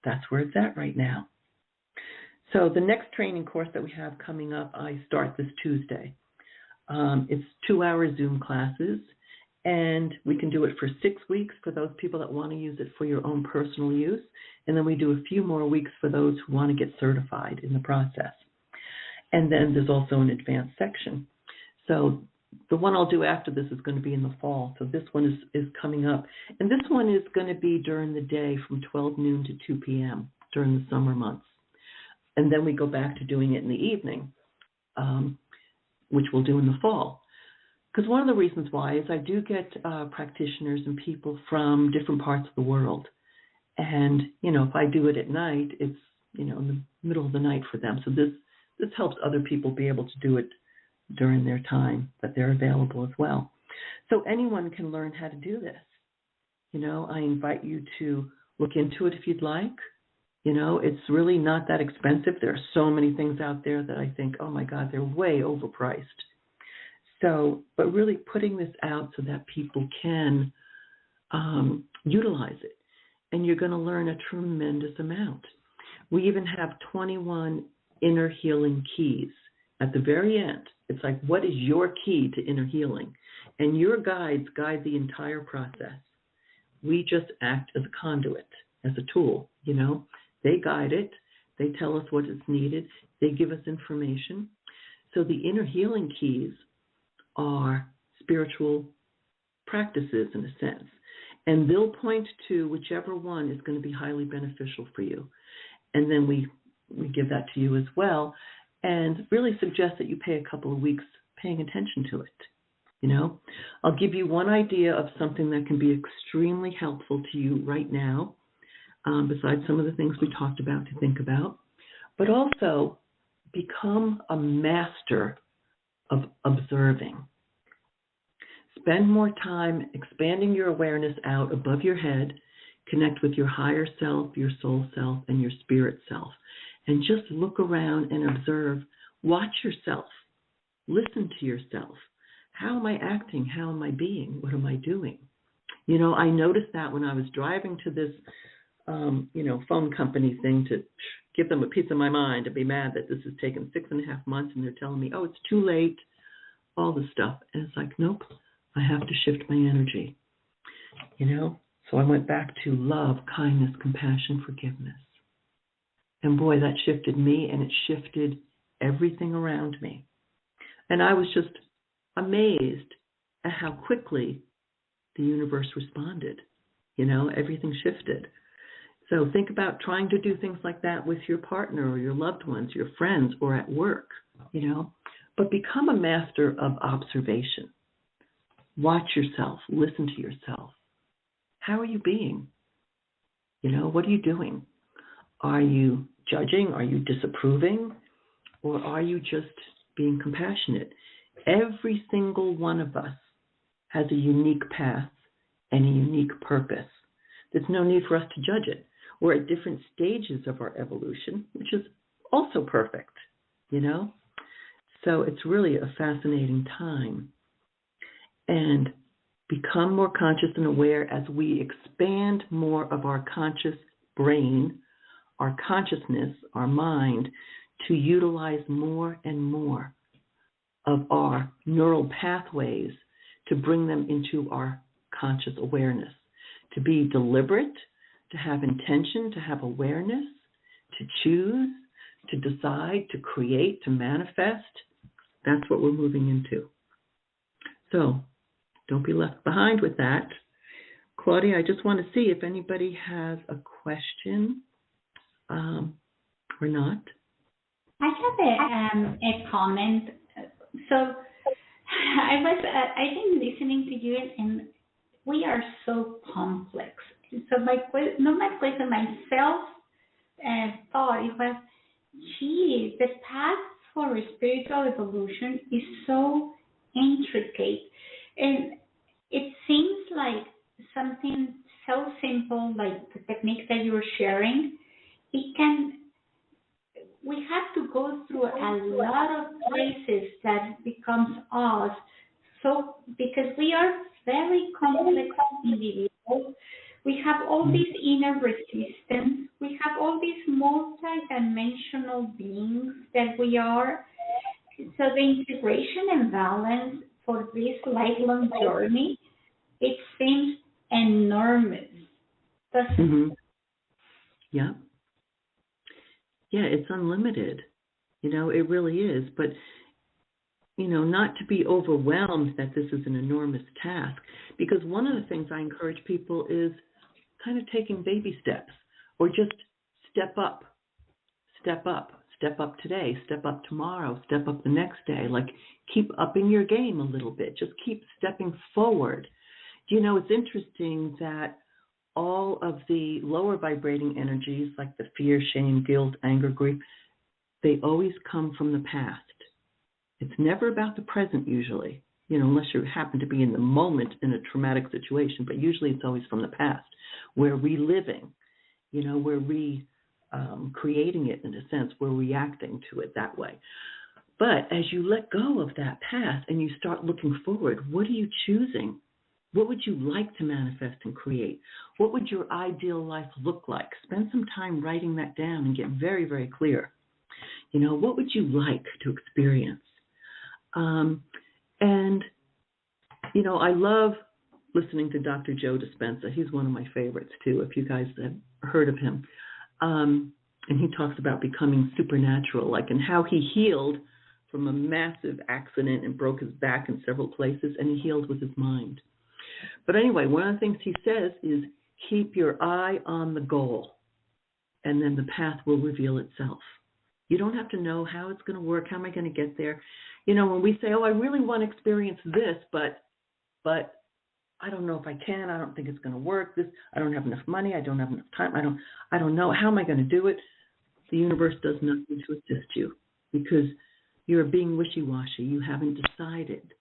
That's where it's at right now. So the next training course that we have coming up, I start this Tuesday. It's 2-hour Zoom classes, and we can do it for 6 weeks for those people that want to use it for your own personal use, and then we do a few more weeks for those who want to get certified in the process. And then there's also an advanced section. So the one I'll do after this is going to be in the fall. So this one is coming up. And this one is going to be during the day from 12 noon to 2 p.m. during the summer months. And then we go back to doing it in the evening, which we'll do in the fall. Because one of the reasons why is I do get practitioners and people from different parts of the world. And, if I do it at night, it's, in the middle of the night for them. So this helps other people be able to do it during their time that they're available as well. So anyone can learn how to do this. I invite you to look into it if you'd like. It's really not that expensive. There are so many things out there that I think, oh my God, they're way overpriced. So, but really putting this out so that people can utilize it. And you're going to learn a tremendous amount. We even have 21 inner healing keys. At the very end, it's like, what is your key to inner healing? And your guides guide the entire process. We just act as a conduit, as a tool, They guide it. They tell us what is needed. They give us information. So the inner healing keys are spiritual practices in a sense. And they'll point to whichever one is going to be highly beneficial for you. And then we give that to you as well, and really suggest that you pay a couple of weeks paying attention to it. I'll give you one idea of something that can be extremely helpful to you right now, besides some of the things we talked about to think about, but also become a master of observing. Spend more time expanding your awareness out above your head, connect with your higher self, your soul self, and your spirit self. And just look around and observe. Watch yourself. Listen to yourself. How am I acting? How am I being? What am I doing? I noticed that when I was driving to this, phone company thing to give them a piece of my mind and be mad that this has taken 6.5 months and they're telling me, oh, it's too late, all this stuff. And it's like, nope, I have to shift my energy, So I went back to love, kindness, compassion, forgiveness. And boy, that shifted me, and it shifted everything around me. And I was just amazed at how quickly the universe responded. Everything shifted. So think about trying to do things like that with your partner or your loved ones, your friends, or at work, But become a master of observation. Watch yourself. Listen to yourself. How are you being? What are you doing? Are you judging? Are you disapproving? Or are you just being compassionate? Every single one of us has a unique path and a unique purpose. There's no need for us to judge it. We're at different stages of our evolution, which is also perfect, So it's really a fascinating time. And become more conscious and aware as we expand more of our conscious brain, our consciousness, our mind, to utilize more and more of our neural pathways to bring them into our conscious awareness, to be deliberate, to have intention, to have awareness, to choose, to decide, to create, to manifest. That's what we're moving into. So don't be left behind with that. Claudia, I just want to see if anybody has a question or not. I have a comment. So I've been listening to you, and we are so complex. So my question myself thought it was, gee, the path for spiritual evolution is so intricate, and it seems like something so simple, like the techniques that you were sharing. It can We have to go through a lot of places that becomes us. So because we are very complex individuals, we have all these inner resistance, we have all these multi-dimensional beings that we are. So the integration and balance for this lifelong journey, it seems enormous, doesn't Mm-hmm. Yeah. Yeah, it's unlimited. It really is. But, not to be overwhelmed that this is an enormous task. Because one of the things I encourage people is kind of taking baby steps, or just step up, step up, step up today, step up tomorrow, step up the next day. Like, keep upping your game a little bit. Just keep stepping forward. It's interesting that all of the lower vibrating energies, like the fear, shame, guilt, anger, grief, they always come from the past. It's never about the present usually, unless you happen to be in the moment in a traumatic situation, but usually it's always from the past. We're reliving, we're creating it in a sense, we're reacting to it that way. But as you let go of that past and you start looking forward, what are you choosing? What would you like to manifest and create? What would your ideal life look like? Spend some time writing that down and get very, very clear. What would you like to experience? I love listening to Dr. Joe Dispenza. He's one of my favorites, too, if you guys have heard of him. And he talks about becoming supernatural, and how he healed from a massive accident and broke his back in several places, and he healed with his mind. But anyway, one of the things he says is keep your eye on the goal, and then the path will reveal itself. You don't have to know how it's going to work, how am I going to get there. When we say, I really want to experience this, but I don't know if I can, I don't think it's going to work, I don't have enough money, I don't have enough time, I don't know, how am I going to do it? The universe does nothing to assist you because you're being wishy-washy, you haven't decided.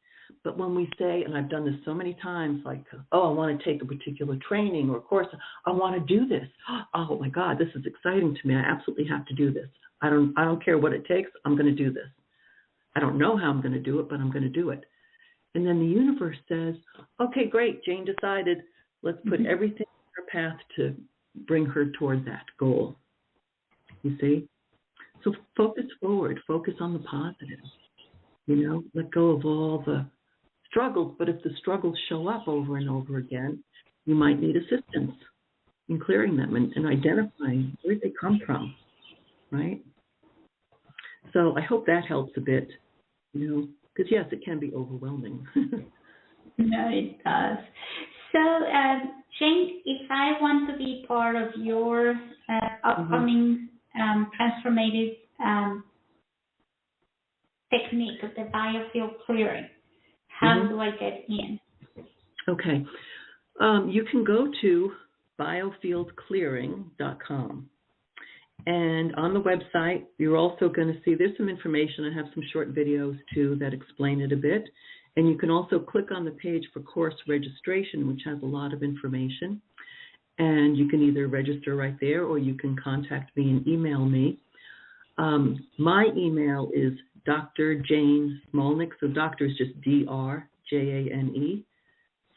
But when we say, and I've done this so many times, like, I want to take a particular training or course, I want to do this. Oh my God, this is exciting to me. I absolutely have to do this. I don't care what it takes. I'm going to do this. I don't know how I'm going to do it, but I'm going to do it. And then the universe says, okay, great. Jane decided. Let's put everything in her path to bring her toward that goal. You see? So focus forward. Focus on the positive. Let go of all the struggles, but if the struggles show up over and over again, you might need assistance in clearing them and identifying where they come from, right? So I hope that helps a bit, because yes, it can be overwhelming. No, it does. So, Jane, if I want to be part of your upcoming transformative technique of the biofield clearing, how do I get in? Okay. You can go to biofieldclearing.com. And on the website, you're also going to see there's some information. I have some short videos, too, that explain it a bit. And you can also click on the page for course registration, which has a lot of information. And you can either register right there or you can contact me and email me. My email is Dr. Jane Smolnik. So doctor is just D-R-J-A-N-E.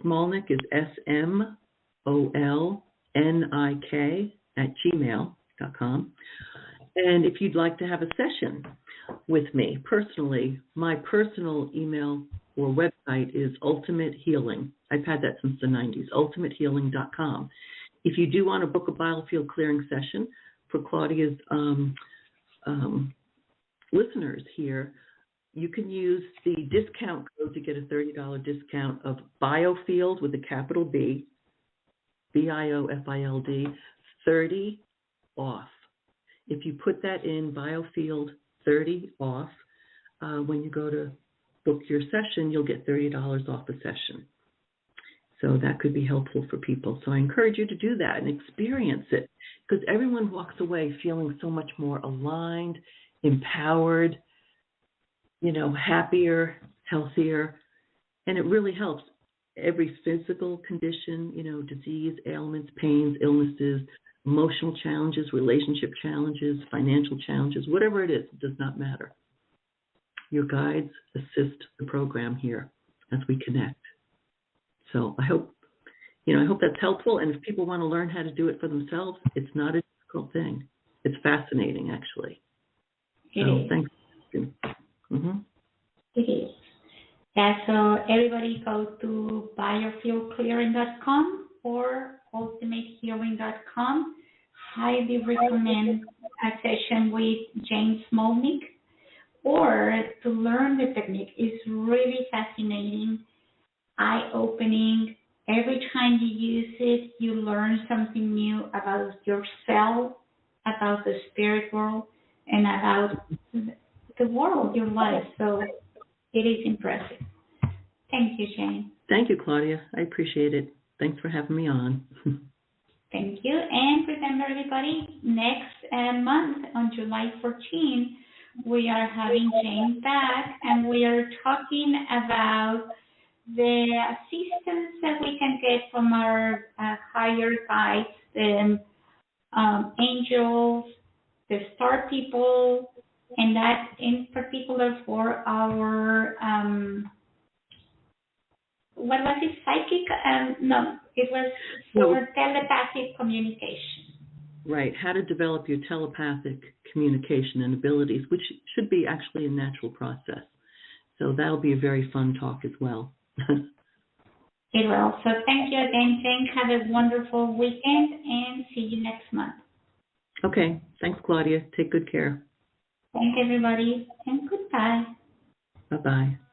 Smolnik is S-M-O-L-N-I-K @gmail.com. And if you'd like to have a session with me personally, my personal email or website is Ultimate Healing. I've had that since the 90s, ultimatehealing.com. If you do want to book a biofield clearing session for Claudia's listeners here, you can use the discount code to get a $30 discount of Biofield with a capital B, BIOFILD, 30 off. If you put that in Biofield $30 off. When you go to book your session, you'll get $30 off a session. So that could be helpful for people. So I encourage you to do that and experience it, because everyone walks away feeling so much more aligned, empowered, happier, healthier, and it really helps. Every physical condition, disease, ailments, pains, illnesses, emotional challenges, relationship challenges, financial challenges, whatever it is, it does not matter. Your guides assist the program here as we connect. So I hope that's helpful. And if people want to learn how to do it for themselves, it's not a difficult thing. It's fascinating, actually. Thanks. Mm-hmm. It is. Yeah, so everybody go to biofieldclearing.com or ultimatehealing.com. Highly recommend a session with Jane Smolnik, or to learn the technique. It's really fascinating, eye-opening. Every time you use it, you learn something new about yourself, about the spirit world, and about the world, your life. So it is impressive. Thank you, Jane. Thank you, Claudia. I appreciate it. Thanks for having me on. Thank you. And remember, everybody, next month on July 14, we are having Jane back, and we are talking about the assistance that we can get from our higher guides, the angels, the star people, and that in particular for our, what was it, psychic? No, it was for telepathic communication. Right, how to develop your telepathic communication and abilities, which should be actually a natural process. So that'll be a very fun talk as well. It will. So thank you again, Jane. Have a wonderful weekend, and see you next month. Okay. Thanks, Claudia. Take good care. Thank everybody, and goodbye. Bye-bye.